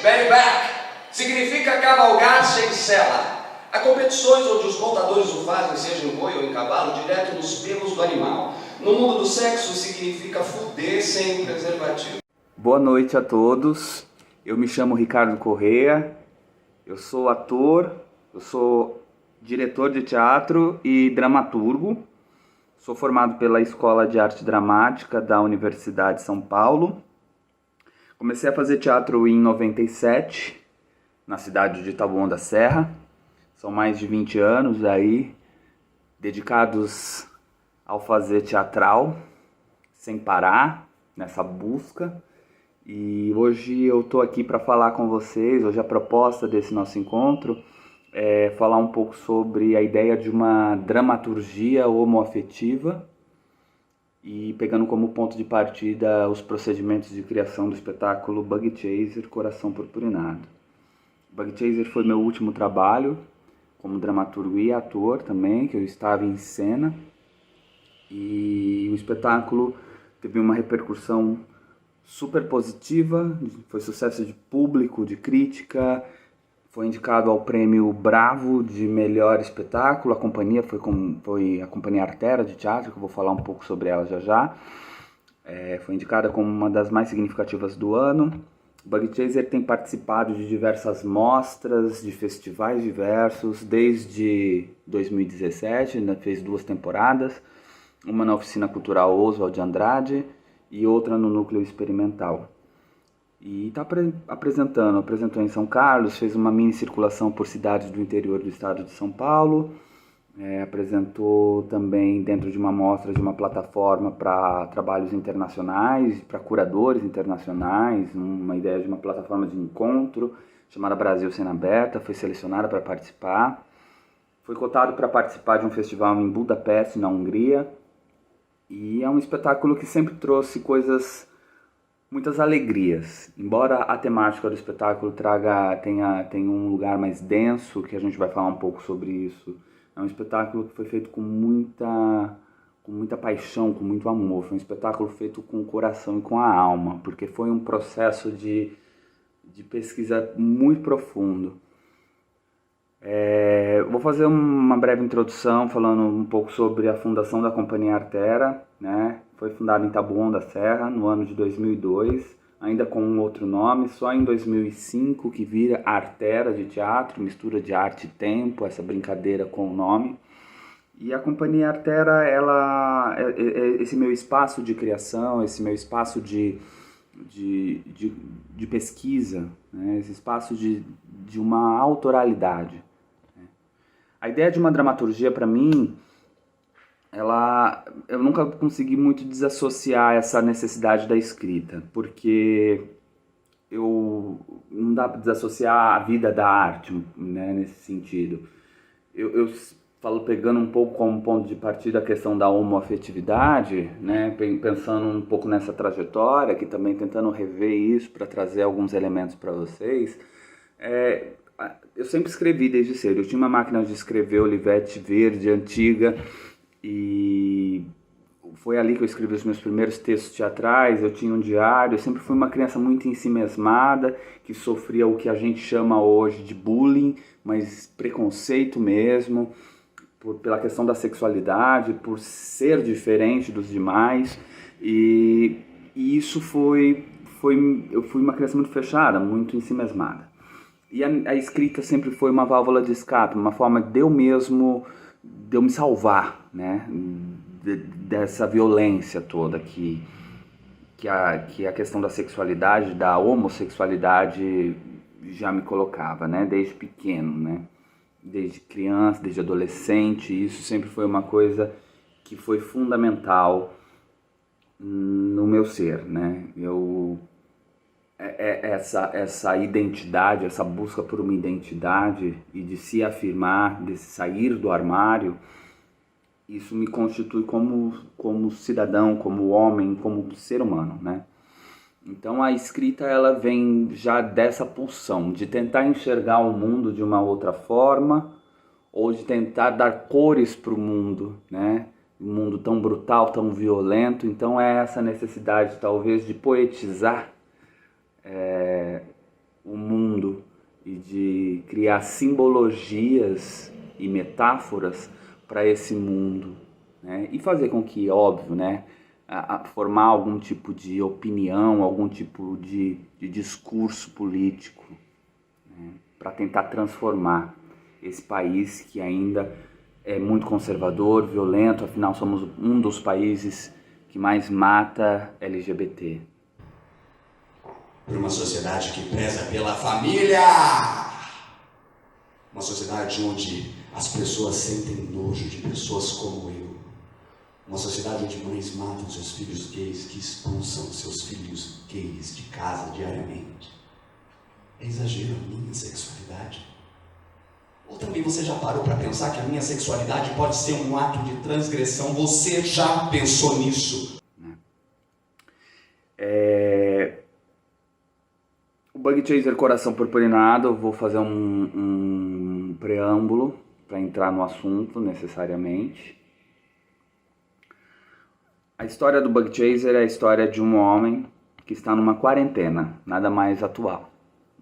Bareback significa cavalgar sem sela. Há competições onde os montadores o fazem, seja em boi ou em cavalo, direto nos pelos do animal. No mundo do sexo significa fuder sem preservativo. Boa noite a todos. Eu me chamo Ricardo Correa. Eu sou ator, eu sou diretor de teatro e dramaturgo. Sou formado pela Escola de Arte Dramática da Universidade de São Paulo. Comecei a fazer teatro em 97, na cidade de Taboão da Serra. São mais de 20 anos aí, dedicados ao fazer teatral, sem parar, nessa busca. E hoje eu estou aqui para falar com vocês, hoje a proposta desse nosso encontro é falar um pouco sobre a ideia de uma dramaturgia homoafetiva e pegando como ponto de partida os procedimentos de criação do espetáculo Bug Chaser, Coração Purpurinado. Bug Chaser foi meu último trabalho como dramaturgo e ator também, que eu estava em cena, e o espetáculo teve uma repercussão super positiva, foi sucesso de público, de crítica, foi indicado ao prêmio Bravo de melhor espetáculo. A companhia foi a Companhia Artera de Teatro, que eu vou falar um pouco sobre ela já. Foi indicada como uma das mais significativas do ano. O Bug Chaser tem participado de diversas mostras, de festivais diversos, desde 2017, ainda fez 2 temporadas, uma na Oficina Cultural Oswald de Andrade e outra no Núcleo Experimental. E está apresentou em São Carlos, fez uma mini circulação por cidades do interior do estado de São Paulo, apresentou também dentro de uma mostra de uma plataforma para trabalhos internacionais, para curadores internacionais, uma ideia de uma plataforma de encontro chamada Brasil Cena Aberta, foi selecionada para participar, foi cotado para participar de um festival em Budapeste, na Hungria, e é um espetáculo que sempre trouxe muitas alegrias. Embora a temática do espetáculo tenha um lugar mais denso, que a gente vai falar um pouco sobre isso, é um espetáculo que foi feito com muita paixão, com muito amor. Foi um espetáculo feito com o coração e com a alma, porque foi um processo de pesquisa muito profundo. Vou fazer uma breve introdução falando um pouco sobre a fundação da Companhia Artera, né? Foi fundada em Taboão da Serra no ano de 2002, ainda com um outro nome, só em 2005 que vira Artera de Teatro, mistura de arte e tempo, essa brincadeira com o nome. E a Companhia Artera, esse meu espaço de criação, esse meu espaço de pesquisa, né? Esse espaço de uma autoralidade. A ideia de uma dramaturgia, para mim, eu nunca consegui muito desassociar essa necessidade da escrita, porque não dá para desassociar a vida da arte, né, nesse sentido. Eu falo pegando um pouco como ponto de partida a questão da homoafetividade, né, pensando um pouco nessa trajetória, que também tentando rever isso para trazer alguns elementos para vocês. Eu sempre escrevi desde cedo. Eu tinha uma máquina de escrever Olivetti verde, antiga, e foi ali que eu escrevi os meus primeiros textos teatrais. Eu tinha um diário. Eu sempre fui uma criança muito ensimesmada, que sofria o que a gente chama hoje de bullying, mas preconceito mesmo, pela questão da sexualidade, por ser diferente dos demais. E isso eu fui uma criança muito fechada, muito ensimesmada. E a escrita sempre foi uma válvula de escape, uma forma de eu me salvar, né, dessa violência toda que a questão da sexualidade, da homossexualidade já me colocava, né, desde pequeno, né, desde criança, desde adolescente. Isso sempre foi uma coisa que foi fundamental no meu ser, né. Essa identidade, essa busca por uma identidade e de se afirmar, de sair do armário, isso me constitui como cidadão, como homem, como ser humano, né? Então a escrita, ela vem já dessa pulsão de tentar enxergar o mundo de uma outra forma, ou de tentar dar cores para o mundo, né? Um mundo tão brutal, tão violento. Então é essa necessidade talvez de poetizar o mundo e de criar simbologias e metáforas para esse mundo, né? E fazer com que, óbvio, né, formar algum tipo de opinião, algum tipo de discurso político, né, para tentar transformar esse país que ainda é muito conservador, violento, afinal somos um dos países que mais mata LGBT. Por uma sociedade que preza pela família, uma sociedade onde as pessoas sentem nojo de pessoas como eu, uma sociedade onde mães matam seus filhos gays, que expulsam seus filhos gays de casa diariamente. É exagero a minha sexualidade? Ou também você já parou para pensar que a minha sexualidade pode ser um ato de transgressão? Você já pensou nisso? O Bug Chaser Coração Purpurinado, eu vou fazer um preâmbulo para entrar no assunto necessariamente. A história do Bug Chaser é a história de um homem que está numa quarentena, nada mais atual,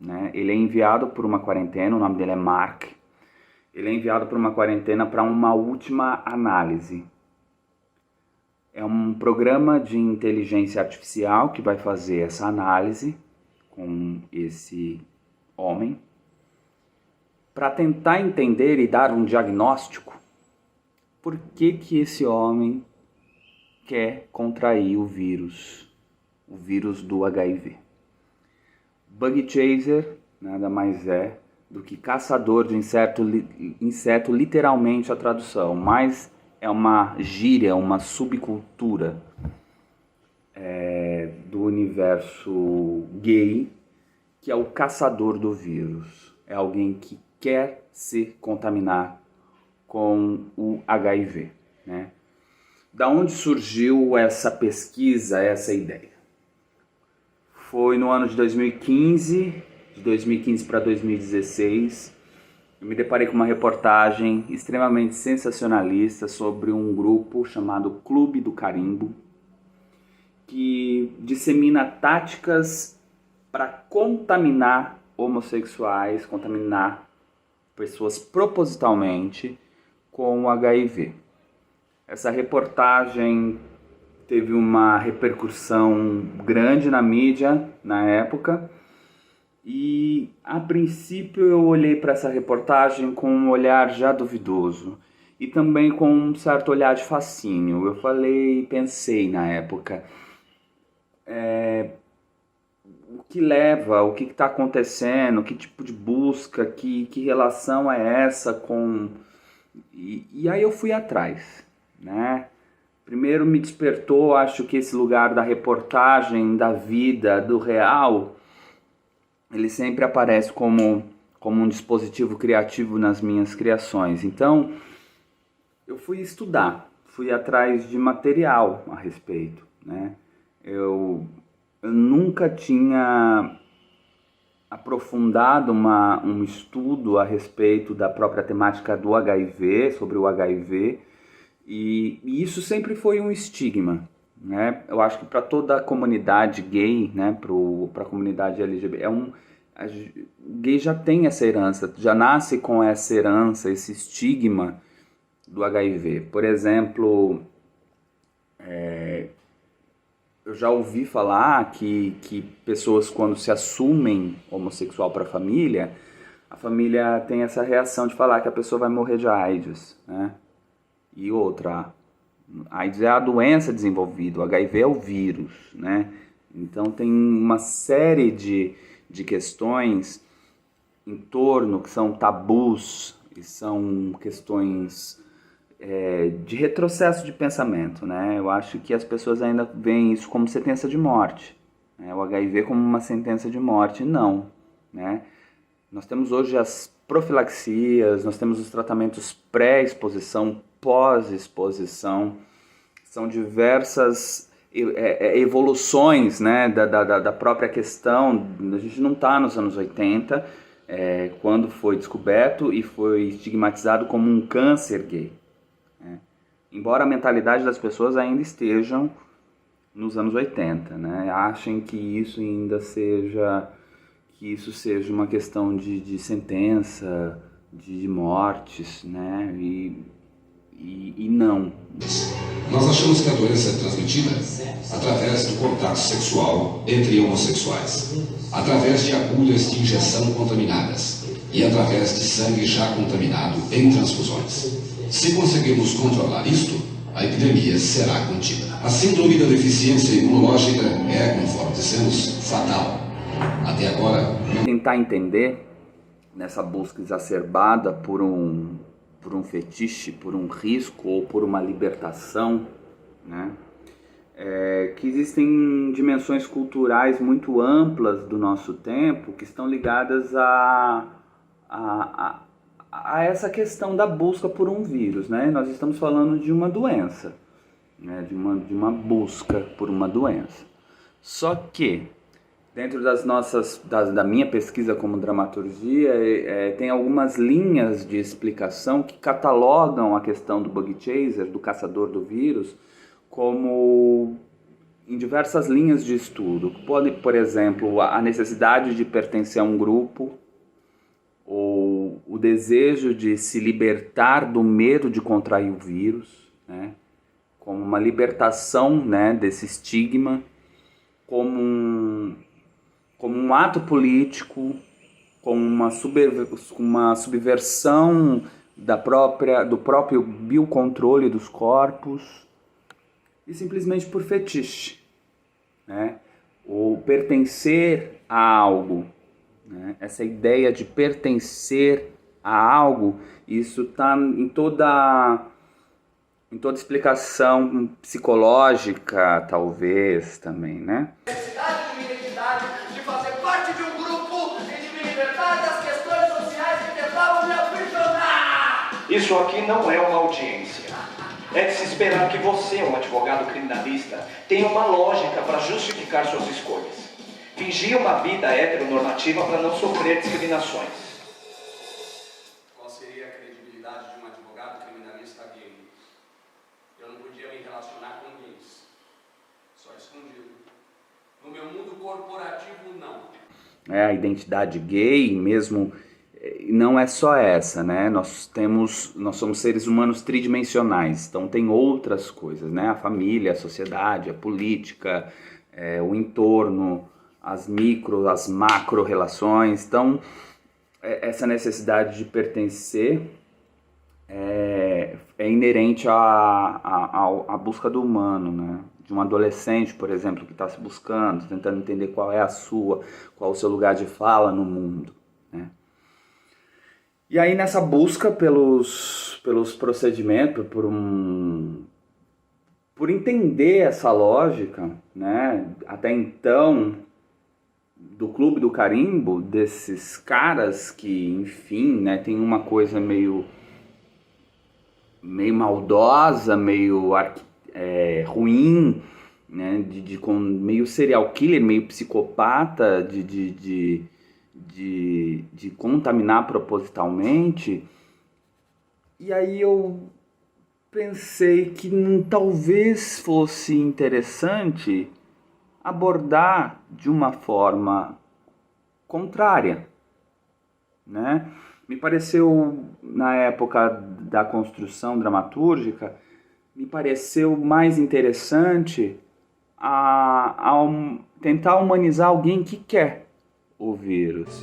né? Ele é enviado por uma quarentena, o nome dele é Mark. Ele é enviado por uma quarentena para uma última análise. É um programa de inteligência artificial que vai fazer essa análise com esse homem para tentar entender e dar um diagnóstico por que esse homem quer contrair o vírus do HIV. Bug Chaser nada mais é do que caçador de inseto, literalmente a tradução, mas é uma gíria, uma subcultura do universo gay, que é o caçador do vírus. É alguém que quer se contaminar com o HIV, né? Da onde surgiu essa pesquisa, essa ideia? Foi no ano de 2015 para 2016, eu me deparei com uma reportagem extremamente sensacionalista sobre um grupo chamado Clube do Carimbo, que dissemina táticas para contaminar homossexuais, contaminar pessoas propositalmente com o HIV. Essa reportagem teve uma repercussão grande na mídia na época e, a princípio, eu olhei para essa reportagem com um olhar já duvidoso e também com um certo olhar de fascínio. Eu pensei na época, o que leva, o que está acontecendo, que tipo de busca, que relação é essa com... E aí eu fui atrás, né? Primeiro me despertou, acho que esse lugar da reportagem, da vida, do real, ele sempre aparece como um dispositivo criativo nas minhas criações. Então, eu fui estudar, fui atrás de material a respeito, né? Eu nunca tinha aprofundado um estudo a respeito da própria temática do HIV, sobre o HIV, e isso sempre foi um estigma, né? Eu acho que para toda a comunidade gay, né, para a comunidade LGBT, o gay já tem essa herança, já nasce com essa herança, esse estigma do HIV. Por exemplo, eu já ouvi falar que pessoas, quando se assumem homossexual para a família tem essa reação de falar que a pessoa vai morrer de AIDS, né? E outra, a AIDS é a doença desenvolvida, o HIV é o vírus, né? Então tem uma série de questões em torno que são tabus e são questões de retrocesso de pensamento, né? Eu acho que as pessoas ainda veem isso como sentença de morte, né? O HIV como uma sentença de morte, não, né? Nós temos hoje as profilaxias, nós temos os tratamentos pré-exposição, pós-exposição, são diversas evoluções, né, da própria questão. A gente não está nos anos 80, quando foi descoberto e foi estigmatizado como um câncer gay, né? Embora a mentalidade das pessoas ainda estejam nos anos 80, né? Achem que isso ainda seja, que isso seja uma questão de sentença, de mortes, né? E não. Nós achamos que a doença é transmitida através do contato sexual entre homossexuais, através de agulhas de injeção contaminadas e através de sangue já contaminado em transfusões. Se conseguirmos controlar isto, a epidemia será contida. A síndrome da deficiência imunológica é, conforme dissemos, fatal. Até agora... Tentar entender, nessa busca exacerbada por um fetiche, por um risco ou por uma libertação, né? Que existem dimensões culturais muito amplas do nosso tempo que estão ligadas a essa questão da busca por um vírus, né? Nós estamos falando de uma doença, né? de uma busca por uma doença. Só que dentro da minha pesquisa como dramaturgia, tem algumas linhas de explicação que catalogam a questão do bug chaser, do caçador do vírus, como em diversas linhas de estudo. Pode, por exemplo, a necessidade de pertencer a um grupo, ou o desejo de se libertar do medo de contrair o vírus, né? Como uma libertação, né, desse estigma, como um ato político, como uma subversão do próprio biocontrole dos corpos, e simplesmente por fetiche, né? Ou pertencer a algo, né? Essa ideia de pertencer a algo, isso está em toda explicação psicológica, talvez, também, né? De fazer parte de um grupo e de me libertar das questões sociais que tentavam me aprisionar. Isso aqui não é uma audiência. É de se esperar que você, um advogado criminalista, tenha uma lógica para justificar suas escolhas. Fingir uma vida heteronormativa para não sofrer discriminações. Qual seria a credibilidade de um advogado criminalista gay? Eu não podia me relacionar com gays. Só escondido. No meu mundo corporativo, não. A identidade gay mesmo não é só essa, né? Nós somos seres humanos tridimensionais, então tem outras coisas, né? A família, a sociedade, a política, o entorno, as macro relações. Então, essa necessidade de pertencer é inerente à busca do humano, né? De um adolescente, por exemplo, que está se buscando, tentando entender qual é qual o seu lugar de fala no mundo, né? E aí nessa busca pelos procedimentos, por entender essa lógica, né? Até então, do Clube do Carimbo, desses caras que, enfim, né, tem uma coisa meio maldosa, meio ruim, né, meio serial killer, meio psicopata, de contaminar propositalmente. E aí eu pensei que talvez fosse interessante abordar de uma forma contrária, né? Me pareceu, na época da construção dramatúrgica, me pareceu mais interessante tentar humanizar alguém que quer o vírus.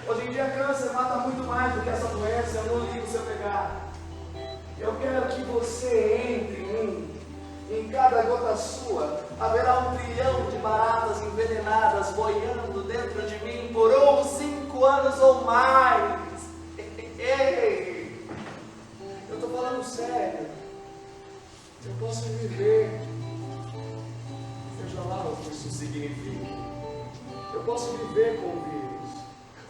Hoje em dia câncer mata muito mais do que essa doença, eu não ligo se eu pegar. Eu quero que você entre em mim. Em cada gota sua haverá 1 trilhão de baratas envenenadas boiando dentro de mim por 5 anos ou mais. Ei, eu tô falando sério. Eu posso viver, seja lá o que isso signifique. Eu posso viver com o vírus.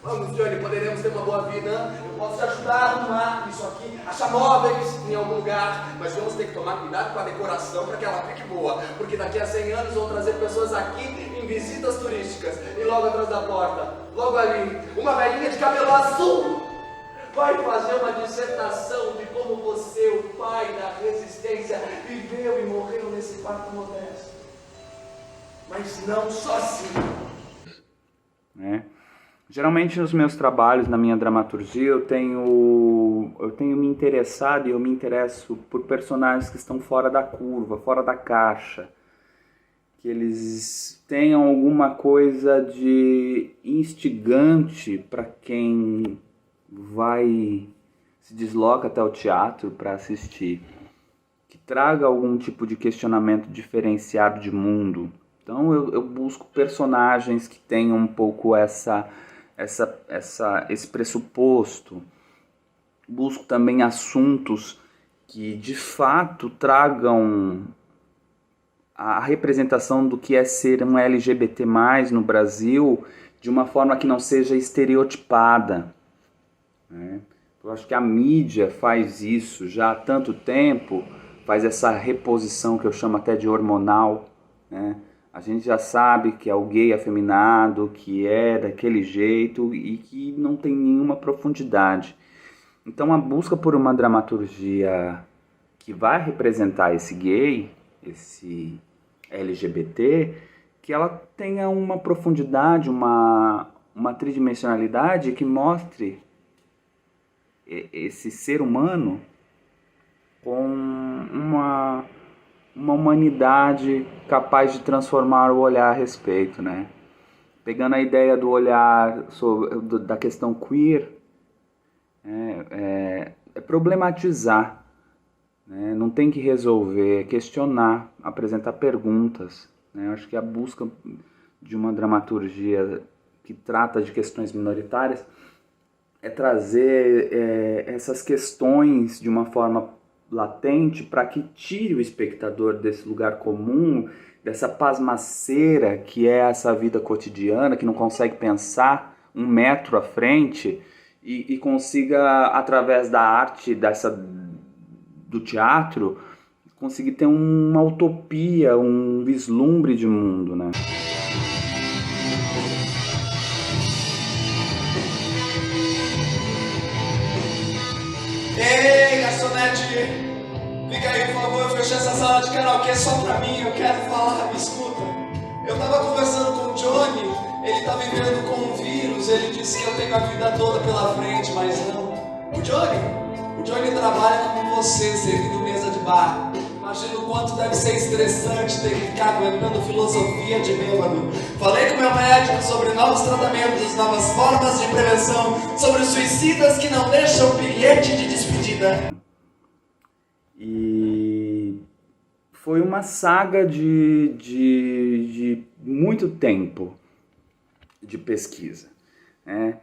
Vamos, Johnny, poderemos ter uma boa vida. Eu posso te ajudar a arrumar isso aqui, achar móveis em algum lugar. Mas vamos ter que tomar cuidado com a decoração para que ela fique boa. Porque daqui a 100 anos vão trazer pessoas aqui em visitas turísticas. E logo atrás da porta, logo ali, uma velhinha de cabelo azul vai fazer uma dissertação de como você, o pai da resistência, viveu e morreu nesse quarto modesto. Mas não sozinho. Geralmente nos meus trabalhos, na minha dramaturgia, eu tenho me interessado e eu me interesso por personagens que estão fora da curva, fora da caixa, que eles tenham alguma coisa de instigante para quem se desloca até o teatro para assistir, que traga algum tipo de questionamento diferenciado de mundo. Então eu busco personagens que tenham um pouco esse pressuposto. Busco também assuntos que de fato tragam a representação do que é ser um LGBT+, no Brasil, de uma forma que não seja estereotipada, né? Eu acho que a mídia faz isso já há tanto tempo, faz essa reposição que eu chamo até de hormonal, né? A gente já sabe que é o gay afeminado, que é daquele jeito e que não tem nenhuma profundidade. Então a busca por uma dramaturgia que vai representar esse gay, esse LGBT, que ela tenha uma profundidade, uma tridimensionalidade que mostre esse ser humano com uma humanidade capaz de transformar o olhar a respeito, né? Pegando a ideia do olhar da questão queer, é problematizar, né? Não tem que resolver, é questionar, apresentar perguntas, né? Eu acho que a busca de uma dramaturgia que trata de questões minoritárias é trazer essas questões de uma forma latente para que tire o espectador desse lugar comum, dessa pasmaceira que é essa vida cotidiana, que não consegue pensar um metro à frente e consiga, através da arte, do teatro, conseguir ter uma utopia, um vislumbre de mundo, né? Ei, garçonete! Fica aí, por favor, eu fechei essa sala de karaokê só pra mim, eu quero falar, me escuta. Eu tava conversando com o Johnny, ele tá vivendo com um vírus, ele disse que eu tenho a vida toda pela frente, mas não. O Johnny trabalha como você, servindo mesa de bar. Imagina o quanto deve ser estressante ter que ficar aguentando filosofia de bêbado. Falei com meu médico sobre novos tratamentos, novas formas de prevenção, sobre os suicidas que não deixam bilhete de despedida. E foi uma saga de muito tempo de pesquisa, né?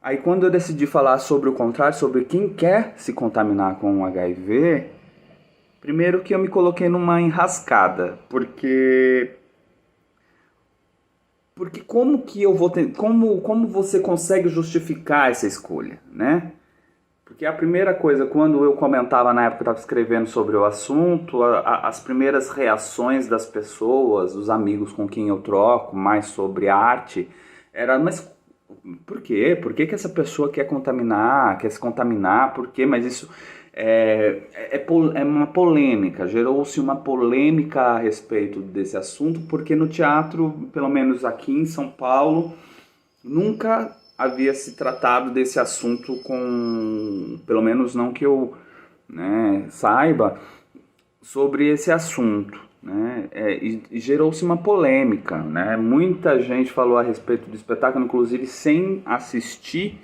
Aí quando eu decidi falar sobre o contrário, sobre quem quer se contaminar com o HIV, primeiro que eu me coloquei numa enrascada, porque como que eu vou ter, como você consegue justificar essa escolha, né? Porque a primeira coisa, quando eu comentava na época que eu estava escrevendo sobre o assunto, as primeiras reações das pessoas, dos amigos com quem eu troco mais sobre arte, era, mas por quê? Por que essa pessoa quer se contaminar? Por quê? Mas isso é uma polêmica, gerou-se uma polêmica a respeito desse assunto, porque no teatro, pelo menos aqui em São Paulo, nunca havia se tratado desse assunto pelo menos não que eu, né, saiba, sobre esse assunto, né? E gerou-se uma polêmica, né? Muita gente falou a respeito do espetáculo, inclusive sem assistir,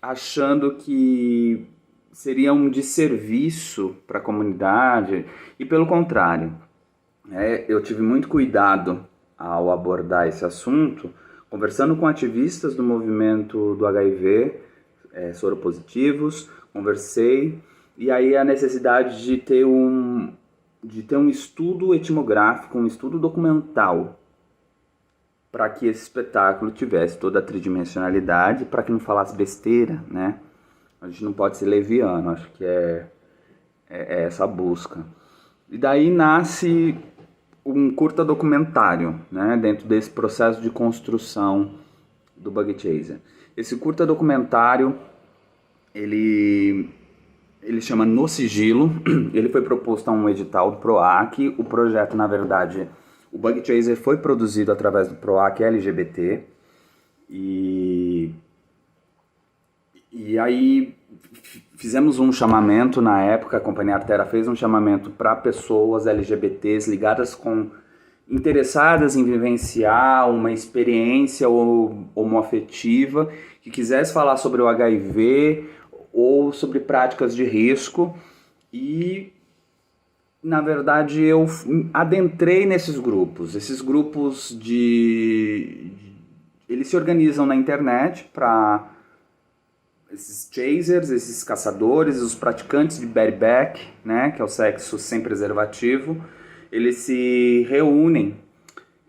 achando que seria um desserviço para a comunidade, e pelo contrário, eu tive muito cuidado ao abordar esse assunto, conversando com ativistas do movimento do HIV, soropositivos, conversei, e aí a necessidade de ter um estudo etnográfico, um estudo documental, para que esse espetáculo tivesse toda a tridimensionalidade, para que não falasse besteira, né? A gente não pode ser leviano, acho que é essa busca. E daí nasce um curta documentário, né, dentro desse processo de construção do Bug Chaser. Esse curta documentário, ele chama No Sigilo, ele foi proposto a um edital do PROAC. O projeto, na verdade, o Bug Chaser foi produzido através do PROAC LGBT, e E aí fizemos um chamamento na época, a Companhia Artera fez um chamamento para pessoas LGBTs ligadas interessadas em vivenciar uma experiência homoafetiva, que quisesse falar sobre o HIV ou sobre práticas de risco. E, na verdade, eu adentrei nesses grupos. Esses grupos eles se organizam na internet para esses chasers, esses caçadores, os praticantes de bareback, né, que é o sexo sem preservativo. Eles se reúnem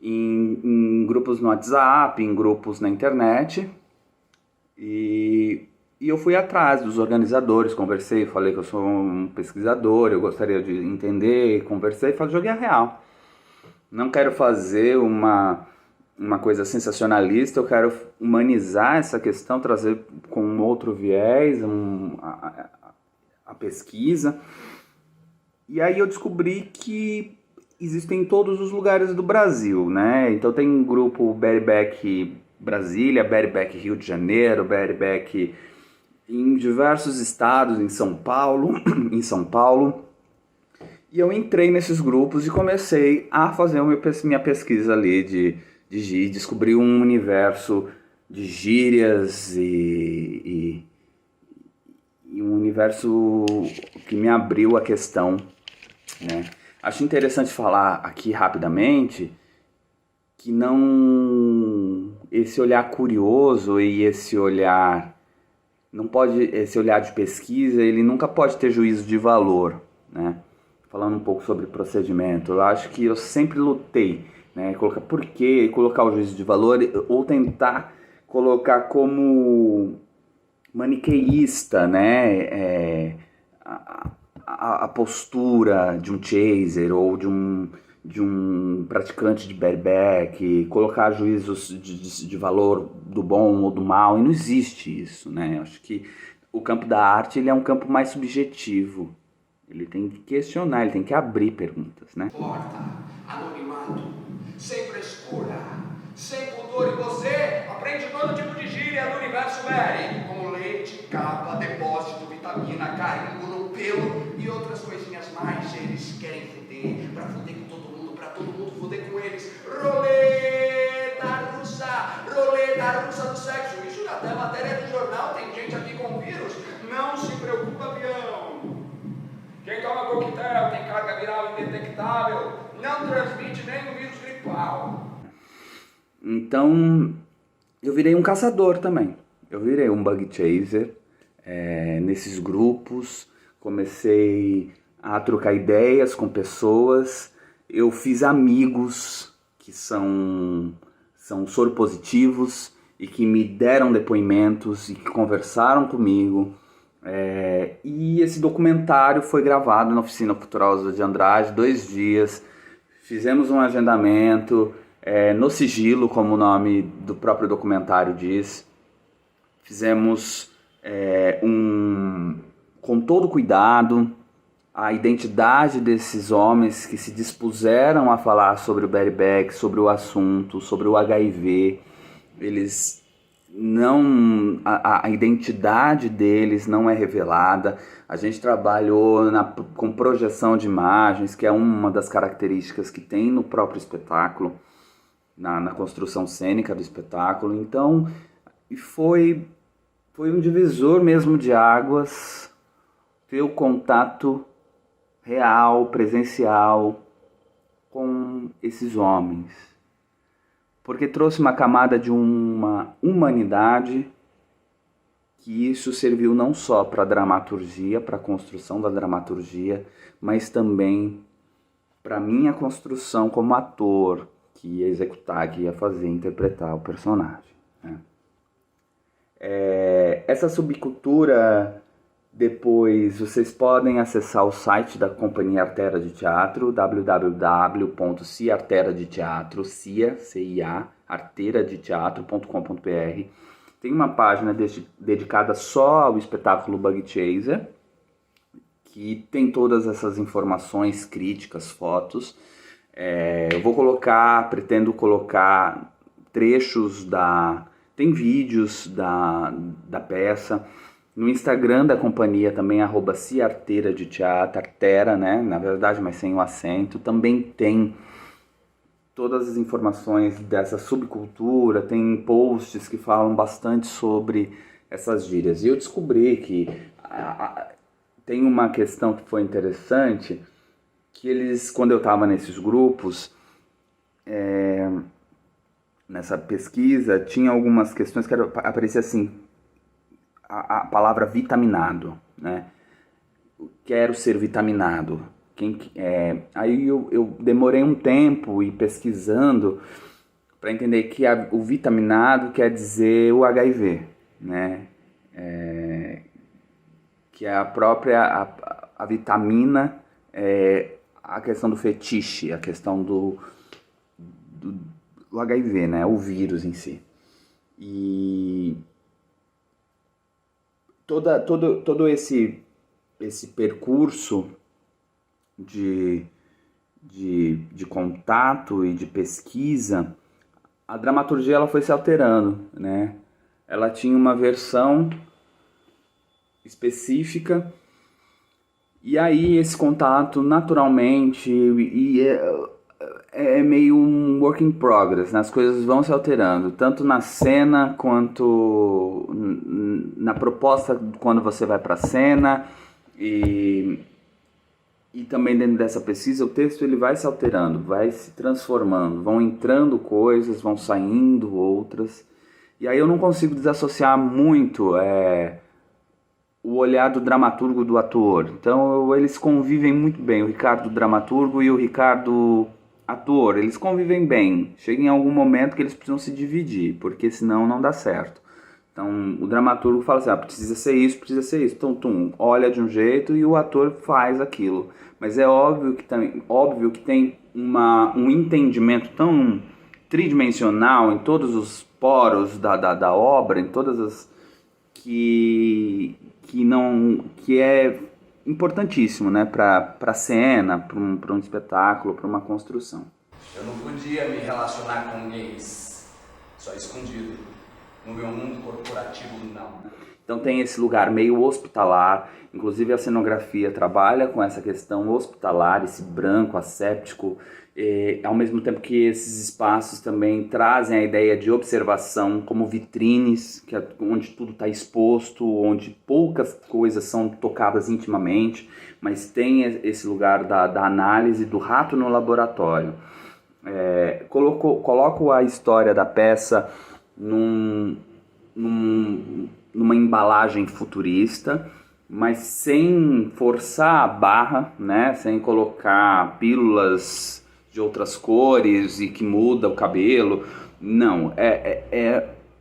em grupos no WhatsApp, em grupos na internet, e eu fui atrás dos organizadores, conversei, falei que eu sou um pesquisador, eu gostaria de entender, conversei e joguei a real. Não quero fazer uma coisa sensacionalista, eu quero humanizar essa questão, trazer com um outro viés a pesquisa. E aí eu descobri que existem em todos os lugares do Brasil, né? Então tem um grupo Bareback Brasília, Bareback Rio de Janeiro, Bareback em diversos estados, em São Paulo. E eu entrei nesses grupos e comecei a fazer minha pesquisa ali de descobrir um universo de gírias e um universo que me abriu a questão, né? Acho interessante falar aqui rapidamente que esse olhar curioso e esse olhar de pesquisa, ele nunca pode ter juízo de valor, né? Falando um pouco sobre procedimento, eu acho que eu sempre lutei, né? Por que colocar o juízo de valor ou tentar colocar como maniqueísta, né? A postura de um chaser ou de um praticante de bareback, colocar juízos de valor do bom ou do mal, e não existe isso, né? Eu acho que o campo da arte, ele é um campo mais subjetivo, ele tem que questionar, ele tem que abrir perguntas, né? Porta, anonimato, sem frescura, sem pudor, e você aprende todo tipo de gíria do universo Mary, como leite, capa, depósito, vitamina, carimbo no pelo e outras coisinhas mais. Eles querem foder, pra foder com todo mundo, pra todo mundo foder com eles. Roleta russa do sexo, isso até matéria de jornal, tem gente aqui com vírus. Não se preocupa, avião. Quem toma coquetel tem carga viral indetectável, não transmite nem o vírus gripal. Então, eu virei um caçador também. Eu virei um bug chaser nesses grupos, comecei a trocar ideias com pessoas, eu fiz amigos que são soropositivos e que me deram depoimentos e que conversaram comigo. E esse documentário foi gravado na Oficina Cultural de Andrade, 2 dias. Fizemos um agendamento no sigilo, como o nome do próprio documentário diz. Fizemos com todo cuidado a identidade desses homens que se dispuseram a falar sobre o bareback, sobre o assunto, sobre o HIV. Eles não, a identidade deles não é revelada. A gente trabalhou com projeção de imagens, que é uma das características que tem no próprio espetáculo, na construção cênica do espetáculo. Então, foi um divisor mesmo de águas, ter o contato real, presencial com esses homens. Porque trouxe uma camada de uma humanidade, que isso serviu não só para a dramaturgia, para a construção da dramaturgia, mas também para a minha construção como ator, que ia executar, que ia interpretar o personagem, né? Essa subcultura, depois vocês podem acessar o site da Companhia Artera de Teatro, www.ciarteradeteatro, CIA, arteradeteatro.com.br. Tem uma página dedicada só ao espetáculo Bug Chaser, que tem todas essas informações, críticas, fotos. Eu pretendo colocar trechos tem vídeos da peça, No Instagram da companhia também, @ciarteira de teatro, artera, né? Na verdade, mas sem o acento. Também tem todas as informações dessa subcultura, tem posts que falam bastante sobre essas gírias. E eu descobri que tem uma questão que foi interessante, que eles, quando eu estava nesses grupos, nessa pesquisa, tinha algumas questões que aparecia assim, a palavra vitaminado, né? Quero ser vitaminado. Aí eu demorei um tempo e pesquisando para entender que o vitaminado quer dizer o HIV, né? Que é a própria a vitamina, a questão do fetiche, a questão do HIV, né? O vírus em si. E todo esse percurso de contato e de pesquisa, a dramaturgia ela foi se alterando, né? Ela tinha uma versão específica, e aí esse contato naturalmente é meio um work in progress, né? As coisas vão se alterando, tanto na cena quanto na proposta quando você vai para a cena, e também dentro dessa pesquisa o texto ele vai se alterando, vai se transformando, vão entrando coisas, vão saindo outras, e aí eu não consigo desassociar muito o olhar do dramaturgo do ator. Então eles convivem muito bem, o Ricardo dramaturgo e o Ricardo ator, eles convivem bem. Chega em algum momento que eles precisam se dividir, porque senão não dá certo. Então o dramaturgo fala assim, precisa ser isso. Então olha de um jeito e o ator faz aquilo. Mas é óbvio que tem um entendimento tão tridimensional em todos os poros da obra, em todas as que é importantíssimo, né, para a cena, para um espetáculo, para uma construção. Eu não podia me relacionar com gays, só escondido. No meu mundo corporativo, não. Então tem esse lugar meio hospitalar, inclusive a cenografia trabalha com essa questão hospitalar, esse branco, asséptico, ao mesmo tempo que esses espaços também trazem a ideia de observação como vitrines, onde tudo está exposto, onde poucas coisas são tocadas intimamente, mas tem esse lugar da análise do rato no laboratório. Coloco a história da peça numa embalagem futurista, mas sem forçar a barra, né? Sem colocar pílulas de outras cores e que muda o cabelo. Não,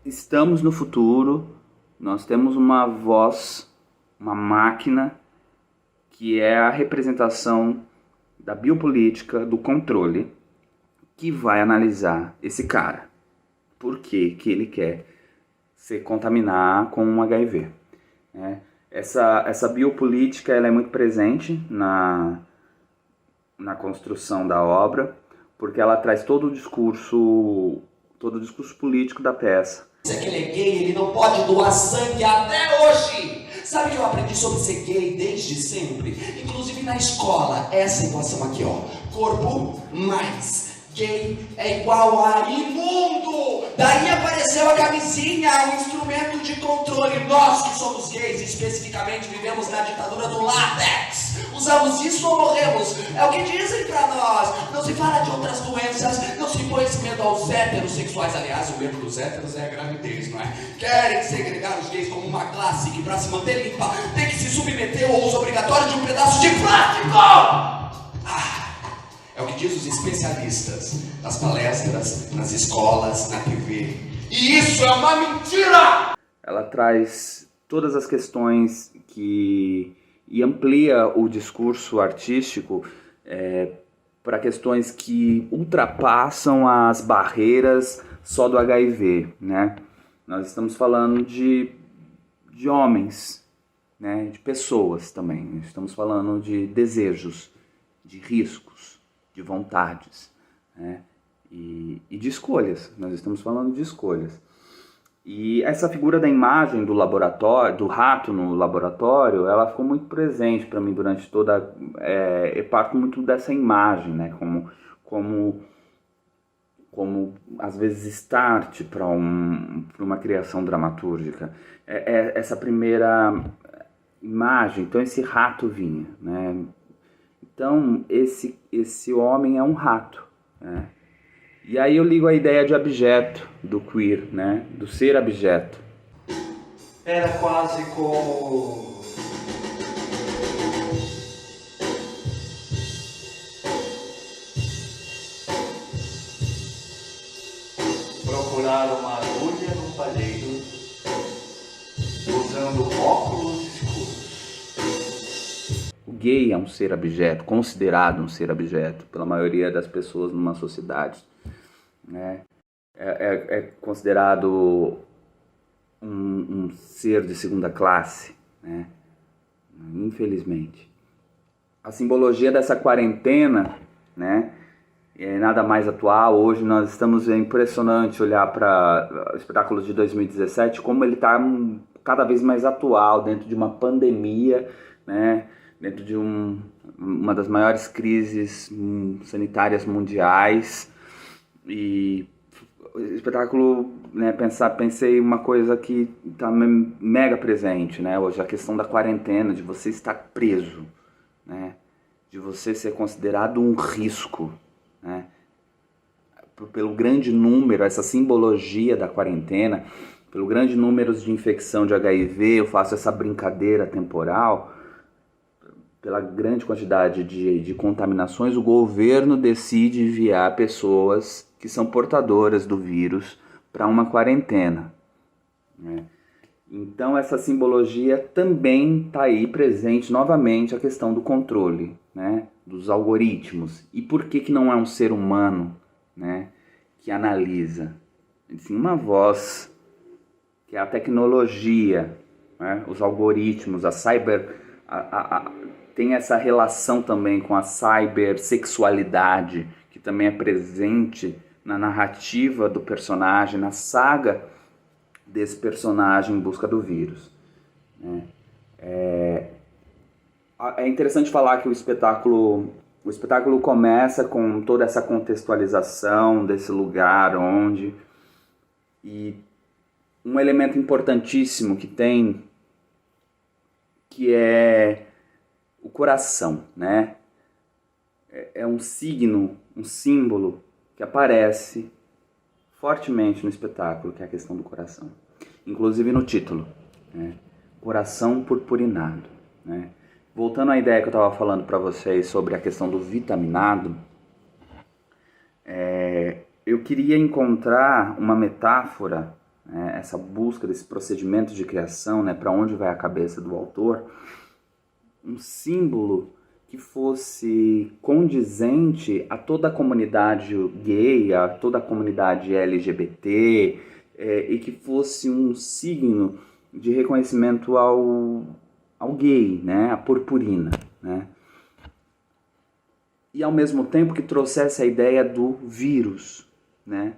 estamos no futuro, nós temos uma voz, uma máquina, que é a representação da biopolítica, do controle, que vai analisar esse cara. Por que ele quer se contaminar com um HIV, né? Essa biopolítica ela é muito presente na construção da obra, porque ela traz todo o discurso político da peça. Se ele é gay, ele não pode doar sangue até hoje. Sabe que eu aprendi sobre ser gay desde sempre? Inclusive na escola, essa equação aqui, ó. Corpo mais gay é igual a imundo. Daí apareceu a camisinha, o instrumento de controle. Nós que somos gays, especificamente, vivemos na ditadura do látex. Usamos isso ou morremos? É o que dizem pra nós. Não se fala de outras doenças, não se põe esse medo aos heterossexuais. Aliás, o medo dos héteros é a gravidez, não é? Querem segregar os gays como uma classe que, pra se manter limpa, tem que se submeter ao uso obrigatório de um pedaço de plástico! É o que diz os especialistas nas palestras, nas escolas, na TV. E isso é uma mentira! Ela traz todas as questões e amplia o discurso artístico para questões que ultrapassam as barreiras só do HIV, né? Nós estamos falando de homens, né? De pessoas também. Estamos falando de desejos, de riscos, de vontades, né? E de escolhas. Nós estamos falando de escolhas. E essa figura da imagem do laboratório, do rato no laboratório, ela ficou muito presente para mim durante toda... eu parto muito dessa imagem, né? Como às vezes start para uma criação dramatúrgica. Essa primeira imagem, então esse rato vinha, né? Então esse homem é um rato, né? E aí eu ligo a ideia de abjeto do queer, né? Do ser abjeto. Era quase como procurar uma agulha num palheiro usando óculos escuros. O gay é um ser abjeto, considerado um ser abjeto pela maioria das pessoas numa sociedade, né? É considerado um ser de segunda classe, né? Infelizmente. A simbologia dessa quarentena, né, é nada mais atual. Hoje nós estamos, é impressionante olhar para o espetáculo de 2017, como ele está cada vez mais atual, dentro de uma pandemia, né, dentro de uma das maiores crises sanitárias mundiais. E o espetáculo, né, pensei uma coisa que está mega presente, né, hoje, a questão da quarentena, de você estar preso, né, de você ser considerado um risco, né, pelo grande número, essa simbologia da quarentena, pelo grande número de infecção de HIV, eu faço essa brincadeira temporal, pela grande quantidade de contaminações, o governo decide enviar pessoas que são portadoras do vírus para uma quarentena, né? Então essa simbologia também está aí presente novamente, a questão do controle, né, dos algoritmos. E por que não é um ser humano, né, que analisa? Assim, uma voz, que é a tecnologia, né, os algoritmos, a cyber... tem essa relação também com a cybersexualidade, que também é presente na narrativa do personagem, na saga desse personagem em busca do vírus, né? É interessante falar que o espetáculo começa com toda essa contextualização desse lugar onde... E um elemento importantíssimo que tem, que é o coração, né? É um signo, um símbolo que aparece fortemente no espetáculo, que é a questão do coração. Inclusive no título, né? Coração purpurinado, né? Voltando à ideia que eu estava falando para vocês sobre a questão do vitaminado, eu queria encontrar uma metáfora, né? Essa busca desse procedimento de criação, né? Para onde vai a cabeça do autor, um símbolo que fosse condizente a toda a comunidade gay, a toda a comunidade LGBT, e que fosse um signo de reconhecimento ao gay, né, a purpurina, né? E ao mesmo tempo que trouxesse a ideia do vírus, né?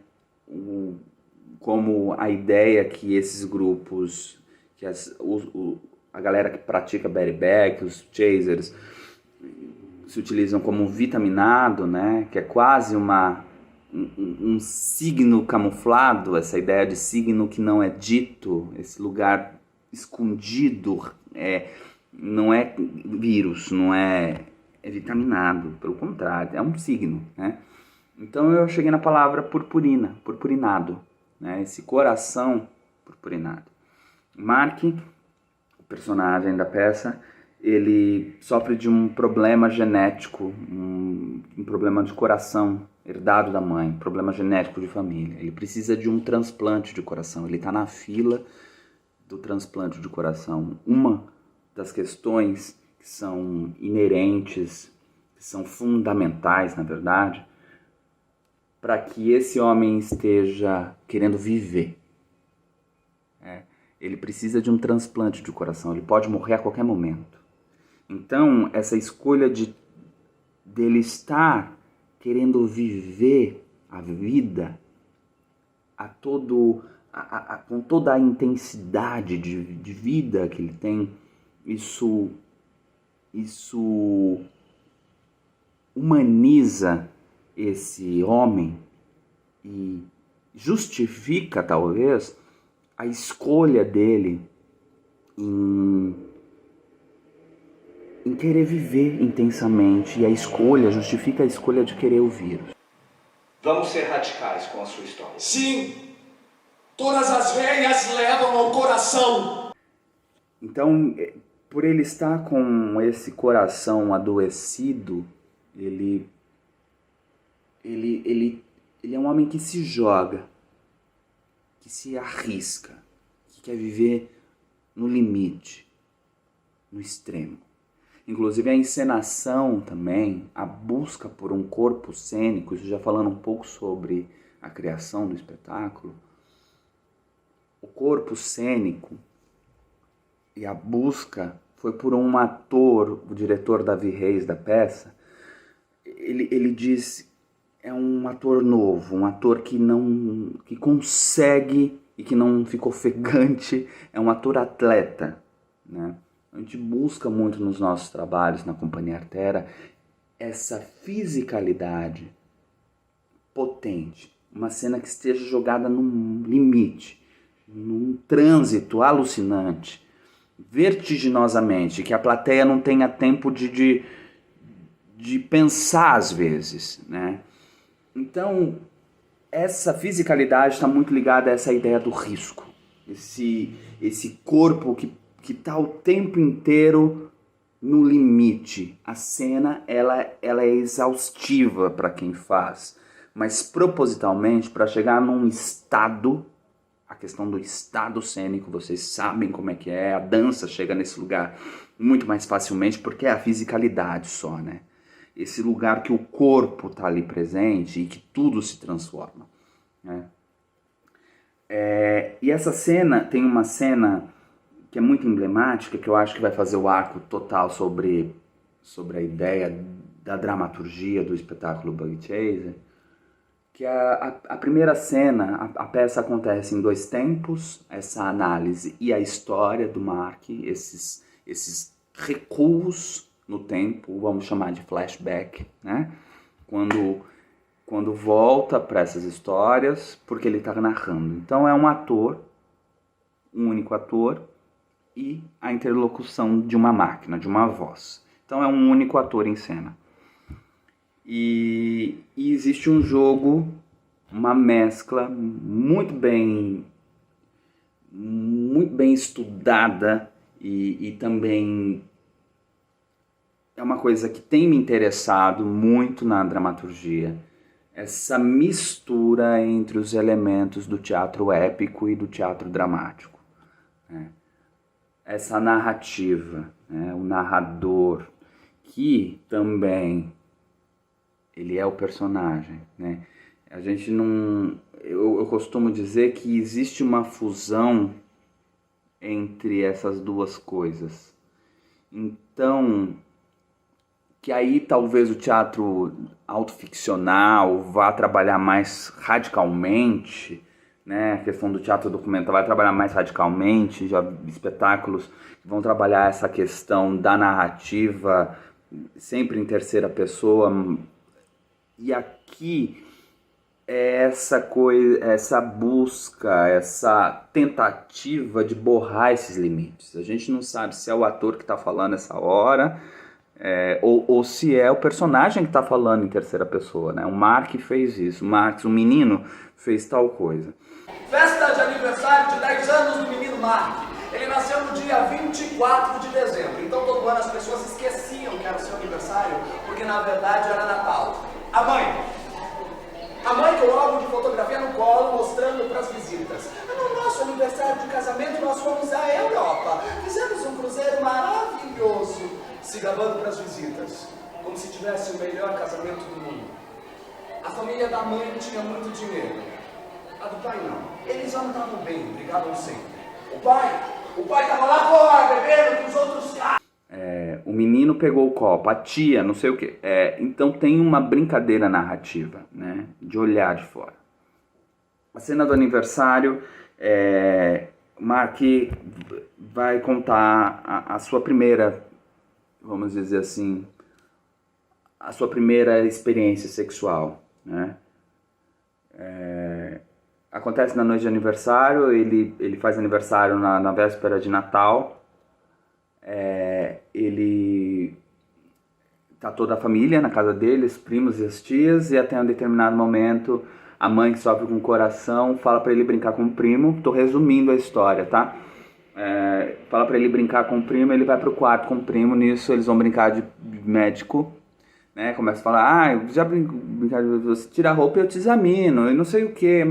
Como a ideia que esses grupos, que a galera que pratica bareback, os chasers, se utilizam como vitaminado, né? Que é quase um signo camuflado, essa ideia de signo que não é dito, esse lugar escondido, não é vírus, não é vitaminado, pelo contrário, é um signo, né? Então eu cheguei na palavra purpurina, purpurinado, né? Esse coração purpurinado. Mark, o personagem da peça, ele sofre de um problema genético, um problema de coração herdado da mãe, problema genético de família. Ele precisa de um transplante de coração, ele está na fila do transplante de coração. Uma das questões que são inerentes, que são fundamentais, na verdade, para que esse homem esteja querendo viver. Ele precisa de um transplante de coração, ele pode morrer a qualquer momento. Então, essa escolha dele estar querendo viver a vida, a com toda a intensidade de vida que ele tem, isso humaniza esse homem e justifica, talvez, a escolha dele em querer viver intensamente, e justifica a escolha de querer o vírus. Vamos ser radicais com a sua história. Sim, todas as veias levam ao coração. Então, por ele estar com esse coração adoecido, ele é um homem que se joga, que se arrisca, que quer viver no limite, no extremo. Inclusive a encenação também, a busca por um corpo cênico, isso já falando um pouco sobre a criação do espetáculo, o corpo cênico e a busca foi por um ator, o diretor Davi Reis da peça. Ele diz, é um ator novo, um ator que consegue e que não fica ofegante, é um ator atleta, né? A gente busca muito nos nossos trabalhos na Companhia Artera essa fisicalidade potente, uma cena que esteja jogada num limite, num trânsito alucinante, vertiginosamente, que a plateia não tenha tempo de pensar às vezes, né? Então, essa fisicalidade está muito ligada a essa ideia do risco, esse corpo que está o tempo inteiro no limite. A cena ela é exaustiva para quem faz, mas propositalmente para chegar num estado, a questão do estado cênico, vocês sabem como é que é, a dança chega nesse lugar muito mais facilmente porque é a fisicalidade só, né? Esse lugar que o corpo está ali presente e que tudo se transforma, né? E essa cena, tem uma cena que é muito emblemática, que eu acho que vai fazer o arco total sobre a ideia da dramaturgia do espetáculo Bug Chaser, que a primeira cena, a peça acontece em 2 tempos, essa análise e a história do Mark, esses recuos no tempo, vamos chamar de flashback, né? Quando volta para essas histórias, porque ele está narrando. Então é um ator, um único ator, e a interlocução de uma máquina, de uma voz. Então é um único ator em cena. E existe um jogo, uma mescla muito bem estudada e também é uma coisa que tem me interessado muito na dramaturgia. Essa mistura entre os elementos do teatro épico e do teatro dramático, né? Essa narrativa, né? O narrador, que também ele é o personagem, né? A gente não... Eu costumo dizer que existe uma fusão entre essas duas coisas. Então, que aí talvez o teatro autoficcional vá trabalhar mais radicalmente, né? A questão do teatro documental vai trabalhar mais radicalmente, já espetáculos que vão trabalhar essa questão da narrativa sempre em terceira pessoa. E aqui é essa coisa, essa busca, essa tentativa de borrar esses limites. A gente não sabe se é o ator que está falando essa hora, ou se é o personagem que está falando em terceira pessoa, né? O Mark fez isso, o menino fez tal coisa. Festa de aniversário de 10 anos do menino Mark. Ele nasceu no dia 24 de dezembro. Então todo ano as pessoas esqueciam que era o seu aniversário, porque na verdade era Natal. A mãe com o álbum de fotografia no colo, mostrando para as visitas. No nosso aniversário de casamento nós fomos à Europa. Fizemos um cruzeiro maravilhoso, se gabando para as visitas, como se tivesse o melhor casamento do mundo. A família da mãe tinha muito dinheiro. A do pai não. Eles andavam bem, brigavam sempre. O pai estava lá fora, bebendo com os outros caras. O menino pegou o copo, a tia, não sei o quê. Então tem uma brincadeira narrativa, né? De olhar de fora. A cena do aniversário Mark vai contar a sua primeira, vamos dizer assim, a sua primeira experiência sexual, né? Acontece na noite de aniversário, ele faz aniversário na véspera de Natal. Ele tá toda a família na casa dele, os primos e as tias, e até um determinado momento a mãe, que sofre com o coração, fala para ele brincar com o primo. Tô resumindo a história, tá? Fala para ele brincar com o primo, ele vai pro quarto com o primo. Nisso eles vão brincar de médico, né? Começa a falar, já brincar, você tira a roupa e eu te examino, e não sei o que.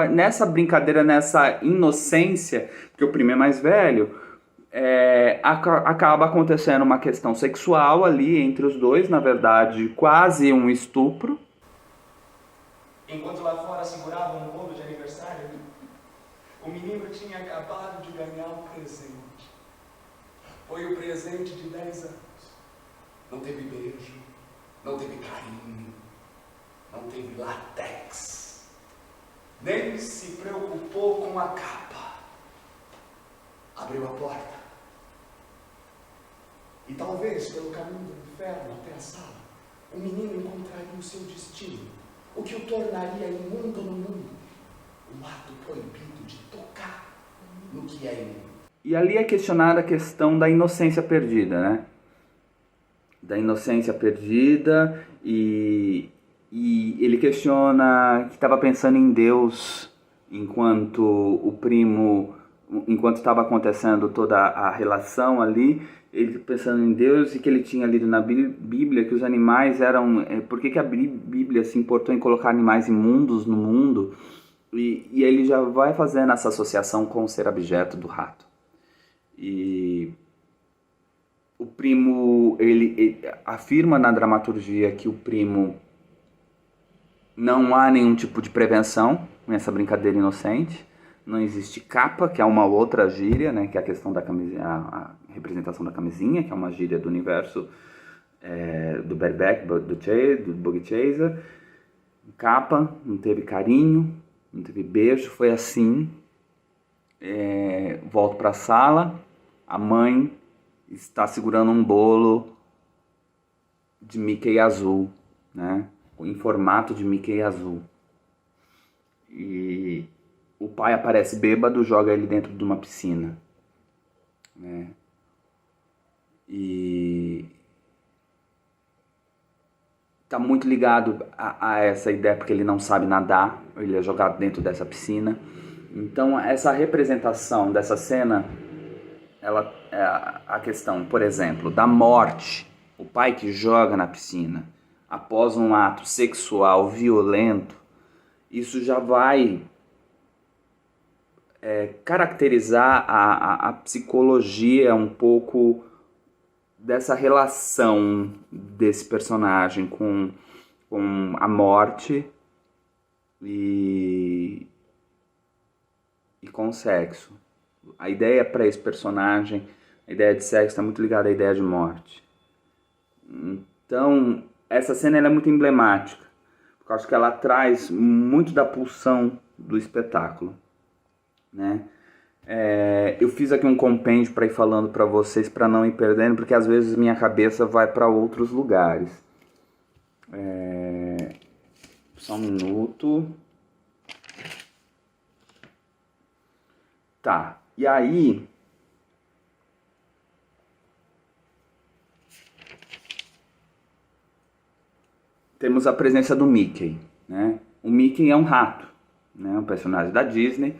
Nessa brincadeira, nessa inocência, porque o primo é mais velho, acaba acontecendo uma questão sexual ali entre os dois, na verdade quase um estupro. Enquanto lá fora seguravam um bolo de aniversário, o menino tinha acabado de ganhar um presente. Foi o presente de 10 anos. Não teve beijo, não teve carinho, não teve látex, nem se preocupou com a capa. Abriu a porta e talvez pelo caminho do inferno até a sala, o menino encontraria o seu destino, o que o tornaria imundo no mundo, o ato proibido de tocar no que é imundo. E ali é questionada a questão da inocência perdida, né? Da inocência perdida, e ele questiona que estava pensando em Deus enquanto o primo, enquanto estava acontecendo toda a relação ali, ele pensando em Deus, e que ele tinha lido na Bíblia que os animais eram... Por que a Bíblia se importou em colocar animais imundos no mundo? E ele já vai fazendo essa associação com o ser abjeto do rato. E o primo, ele afirma na dramaturgia que o primo não há nenhum tipo de prevenção nessa brincadeira inocente. Não existe capa, que é uma outra gíria, né, que é a questão da camisinha, a representação da camisinha, que é uma gíria do universo do Bareback, do Boogie Chaser. Capa, não teve carinho, não teve beijo, foi assim. Volto para a sala, a mãe está segurando um bolo de Mickey azul, né, em formato de Mickey azul. E o pai aparece bêbado, joga ele dentro de uma piscina, né? E tá muito ligado a essa ideia, porque ele não sabe nadar, ele é jogado dentro dessa piscina. Então essa representação dessa cena, ela é a questão, por exemplo, da morte, o pai que joga na piscina após um ato sexual violento, isso já vai caracterizar a psicologia um pouco dessa relação desse personagem com a morte e com o sexo. A ideia para esse personagem, a ideia de sexo está muito ligada à ideia de morte. Então, essa cena ela é muito emblemática, porque eu acho que ela traz muito da pulsão do espetáculo, né? Eu fiz aqui um compêndio para ir falando para vocês, para não ir perdendo, porque às vezes minha cabeça vai para outros lugares. Só um minuto. Tá, e aí temos a presença do Mickey, né? O Mickey é um rato, né? Um personagem da Disney.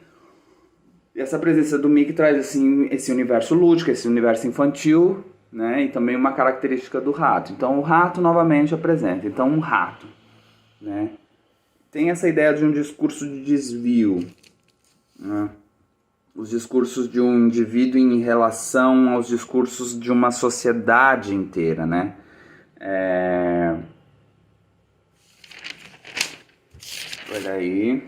E essa presença do Mickey traz assim esse universo lúdico, esse universo infantil, né? E também uma característica do rato. Então o rato novamente apresenta. Então um rato, né? Tem essa ideia de um discurso de desvio, né? Os discursos de um indivíduo em relação aos discursos de uma sociedade inteira, né? Olha aí.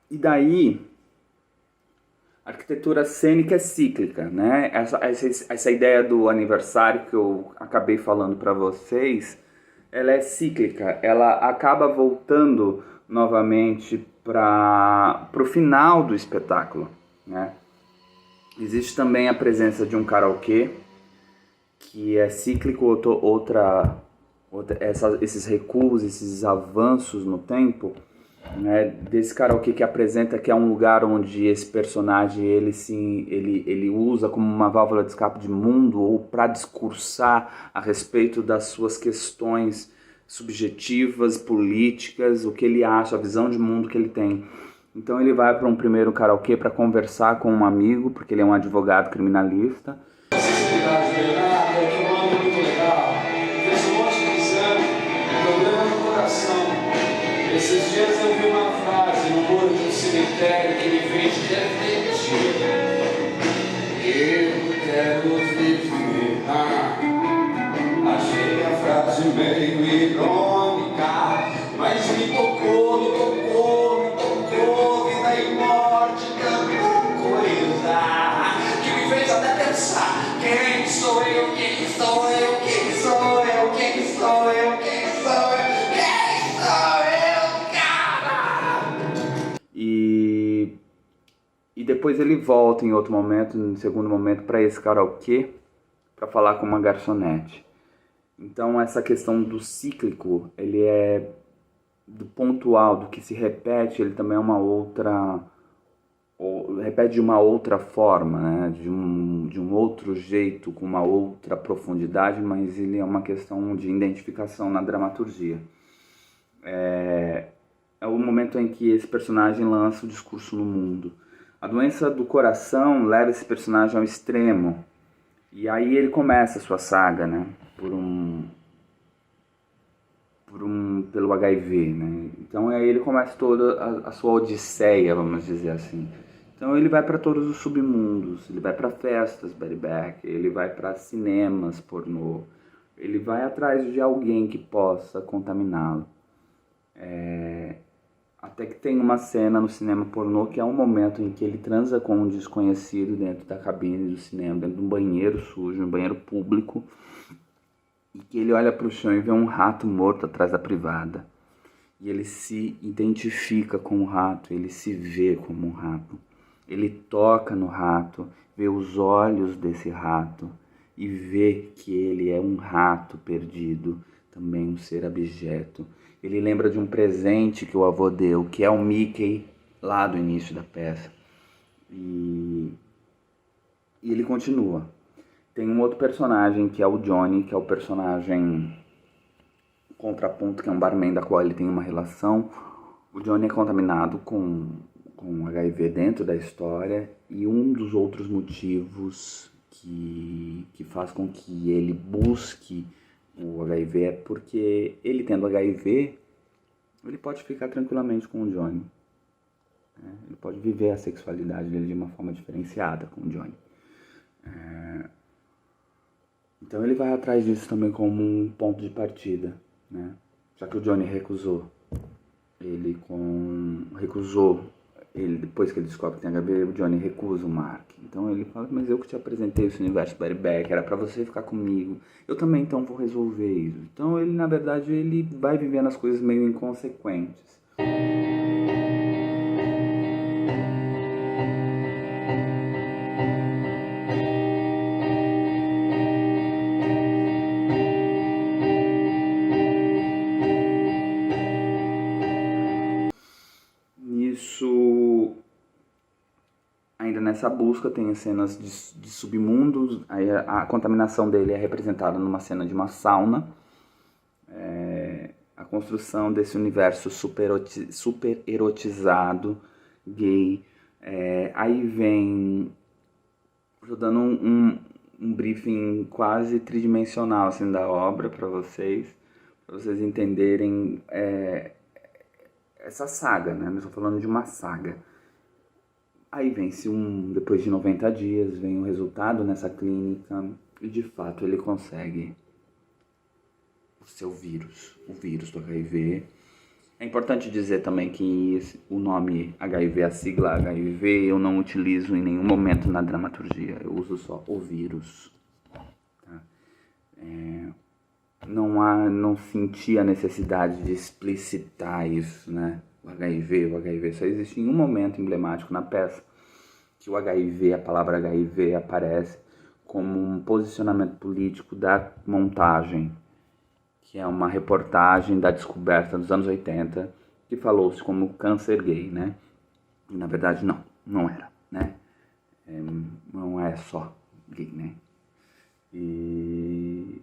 E daí, a arquitetura cênica é cíclica, né? Essa ideia do aniversário que eu acabei falando para vocês, ela é cíclica, ela acaba voltando novamente para o final do espetáculo, né? Existe também a presença de um karaokê, que é cíclico, esses recuos, esses avanços no tempo, né? Desse karaokê que apresenta que é um lugar onde esse personagem ele usa como uma válvula de escape de mundo ou para discursar a respeito das suas questões subjetivas, políticas, o que ele acha, a visão de mundo que ele tem. Então ele vai para um primeiro karaokê para conversar com um amigo, porque ele é um advogado criminalista. Acessibilidade de Bernardo é que é muito legal. Fez um monte de exame, problema no coração. Esses dias eu vi uma frase no muro de um cemitério que me fez refletir. Eu quero viver. Achei a frase meio irônica, mas me tocou, vida e morte, tanta coisa que me fez até pensar: quem sou eu, quem sou eu, quem sou eu, quem sou eu, quem sou eu, quem sou eu, cara? E depois ele volta em outro momento, no segundo momento, para esse karaokê, para falar com uma garçonete. Então essa questão do cíclico, ele é do pontual, do que se repete, ele também é uma outra, repete de uma outra forma, né? de um outro jeito, com uma outra profundidade, mas ele é uma questão de identificação na dramaturgia. É o momento em que esse personagem lança o discurso no mundo. A doença do coração leva esse personagem ao extremo, e aí ele começa a sua saga, né? Pelo HIV, né? Então aí ele começa toda a sua odisseia, vamos dizer assim. Então ele vai para todos os submundos, ele vai para festas, bareback, ele vai para cinemas pornô, ele vai atrás de alguém que possa contaminá-lo. Até que tem uma cena no cinema pornô que é um momento em que ele transa com um desconhecido dentro da cabine do cinema, dentro de um banheiro sujo, um banheiro público, e que ele olha para o chão e vê um rato morto atrás da privada. E ele se identifica com o rato, ele se vê como um rato. Ele toca no rato, vê os olhos desse rato e vê que ele é um rato perdido, também um ser abjeto. Ele lembra de um presente que o avô deu, que é o Mickey, lá do início da peça. E ele continua. Tem um outro personagem, que é o Johnny, que é o personagem contraponto, que é um barman da qual ele tem uma relação. O Johnny é contaminado com HIV dentro da história, e um dos outros motivos que faz com que ele busque o HIV é porque ele, tendo HIV, ele pode ficar tranquilamente com o Johnny. Ele pode viver a sexualidade dele de uma forma diferenciada com o Johnny. Então ele vai atrás disso também como um ponto de partida, né? Já que o Johnny recusou, depois que ele descobre que tem HIV, o Johnny recusa o Mark. Então ele fala: mas eu que te apresentei esse universo bareback, era pra você ficar comigo, eu também então vou resolver isso. Então ele, na verdade, ele vai vivendo as coisas meio inconsequentes. Ainda nessa busca tem as cenas de submundos. Aí a contaminação dele é representada numa cena de uma sauna. A construção desse universo super erotizado, gay. Aí vem, estou dando um briefing quase tridimensional assim, da obra para vocês entenderem essa saga, né? Eu estou falando de uma saga. Aí vence depois de 90 dias, vem o resultado nessa clínica e de fato ele consegue o seu vírus, o vírus do HIV. É importante dizer também que o nome HIV, a sigla HIV, eu não utilizo em nenhum momento na dramaturgia, eu uso só o vírus. Tá? não senti a necessidade de explicitar isso, né? O HIV, só existe em um momento emblemático na peça que o HIV, a palavra HIV aparece como um posicionamento político da montagem, que é uma reportagem da descoberta dos anos 80, que falou-se como câncer gay, né? E na verdade não era, né? Não é só gay, né? E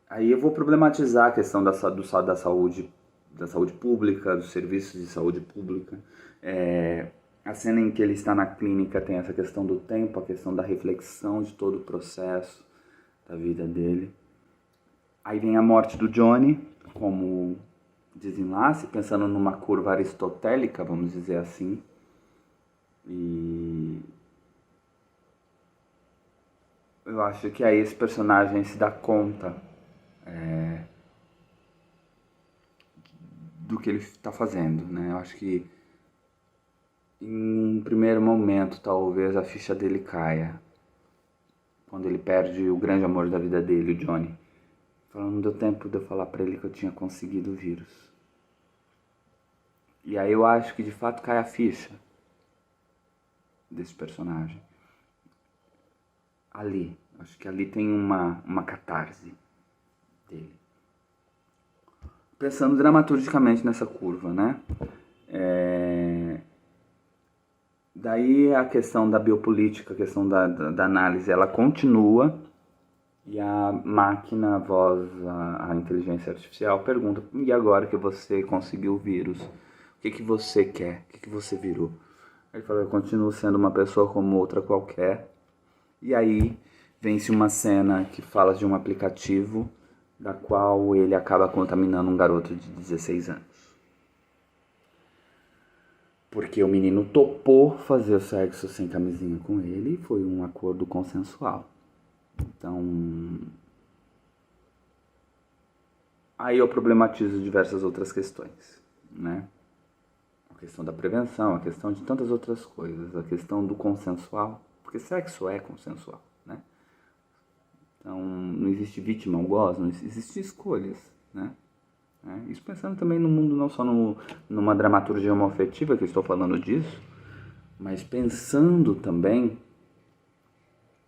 aí eu vou problematizar a questão da saúde pública, dos serviços de saúde pública. A cena em que ele está na clínica tem essa questão do tempo, a questão da reflexão de todo o processo da vida dele. Aí vem a morte do Johnny como desenlace, pensando numa curva aristotélica, vamos dizer assim. E eu acho que aí esse personagem se dá conta do que ele está fazendo, né? Eu acho que em um primeiro momento talvez a ficha dele caia, quando ele perde o grande amor da vida dele, o Johnny. Falando, não deu tempo de eu falar pra ele que eu tinha conseguido o vírus. E aí eu acho que de fato cai a ficha desse personagem. Ali, acho que ali tem uma catarse dele. Pensando dramaturgicamente nessa curva, né? Daí a questão da biopolítica, a questão da análise, ela continua, e a máquina, a voz, a inteligência artificial pergunta: e agora que você conseguiu o vírus, o que você quer? O que você virou? Ele fala: eu continuo sendo uma pessoa como outra qualquer. E aí vem-se uma cena que fala de um aplicativo da qual ele acaba contaminando um garoto de 16 anos. Porque o menino topou fazer o sexo sem camisinha com ele e foi um acordo consensual. Então, aí eu problematizo diversas outras questões, né? A questão da prevenção, a questão de tantas outras coisas, a questão do consensual, porque sexo é consensual, né? Então, não existe vítima, algoz, não existe escolhas, né? Isso pensando também no mundo, não só numa dramaturgia homoafetiva, que eu estou falando disso, mas pensando também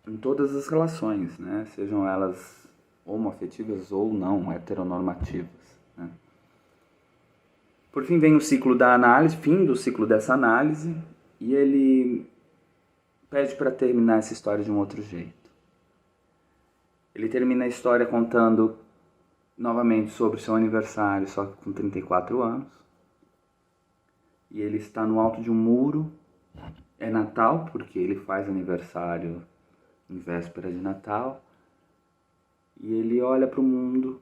em todas as relações, né? Sejam elas homoafetivas ou não, heteronormativas, né? Por fim vem o ciclo da análise, fim do ciclo dessa análise, e ele pede para terminar essa história de um outro jeito. Ele termina a história contando novamente sobre seu aniversário, só que com 34 anos. E ele está no alto de um muro. É Natal, porque ele faz aniversário em véspera de Natal. E ele olha para o mundo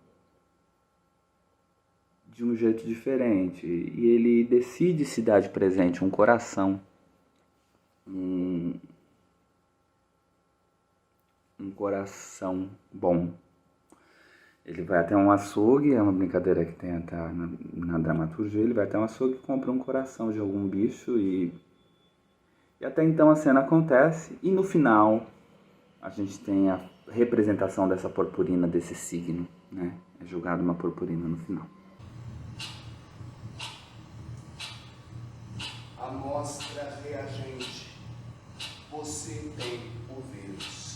de um jeito diferente. E ele decide se dar de presente um coração. Um coração bom. Ele vai até um açougue, é uma brincadeira que tem até na dramaturgia, ele vai até um açougue e compra um coração de algum bicho e até então a cena acontece e no final a gente tem a representação dessa purpurina, desse signo, né? É jogada uma purpurina no final. Amostra reagente. Você tem o vírus.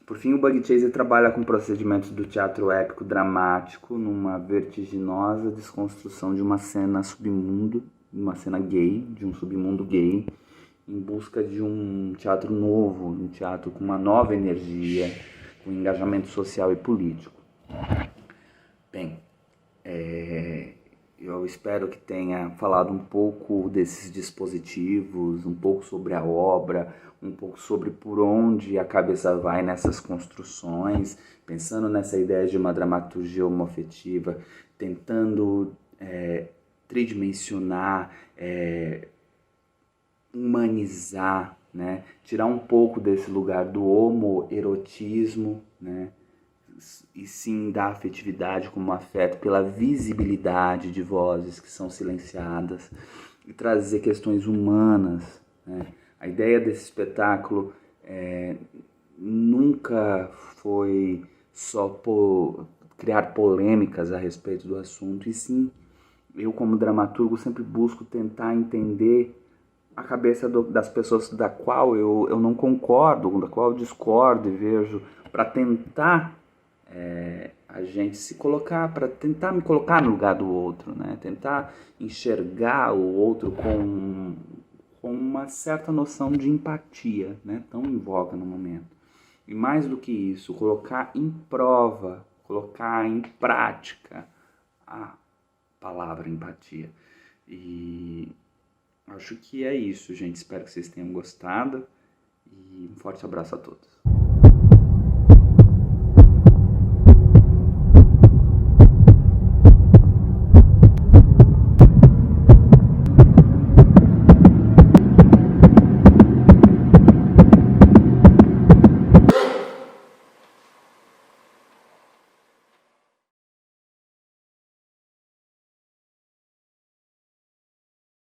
Por fim, o Bug Chaser trabalha com procedimentos do teatro épico dramático numa vertiginosa desconstrução de uma cena submundo, uma cena gay, de um submundo gay, em busca de um teatro novo, um teatro com uma nova energia, com engajamento social e político. Bem, eu espero que tenha falado um pouco desses dispositivos, um pouco sobre a obra, um pouco sobre por onde a cabeça vai nessas construções, pensando nessa ideia de uma dramaturgia homoafetiva, tentando tridimensionar, humanizar, né? Tirar um pouco desse lugar do homoerotismo, né? E sim da afetividade como afeto pela visibilidade de vozes que são silenciadas e trazer questões humanas, né? A ideia desse espetáculo nunca foi só criar polêmicas a respeito do assunto, e sim, eu como dramaturgo sempre busco tentar entender a cabeça das pessoas da qual eu não concordo, da qual eu discordo e vejo, para tentar a gente se colocar, para tentar me colocar no lugar do outro, né? Tentar enxergar o outro com uma certa noção de empatia, né? Tão em voga no momento. E mais do que isso, colocar em prova, colocar em prática a palavra empatia. E acho que é isso, gente. Espero que vocês tenham gostado e um forte abraço a todos.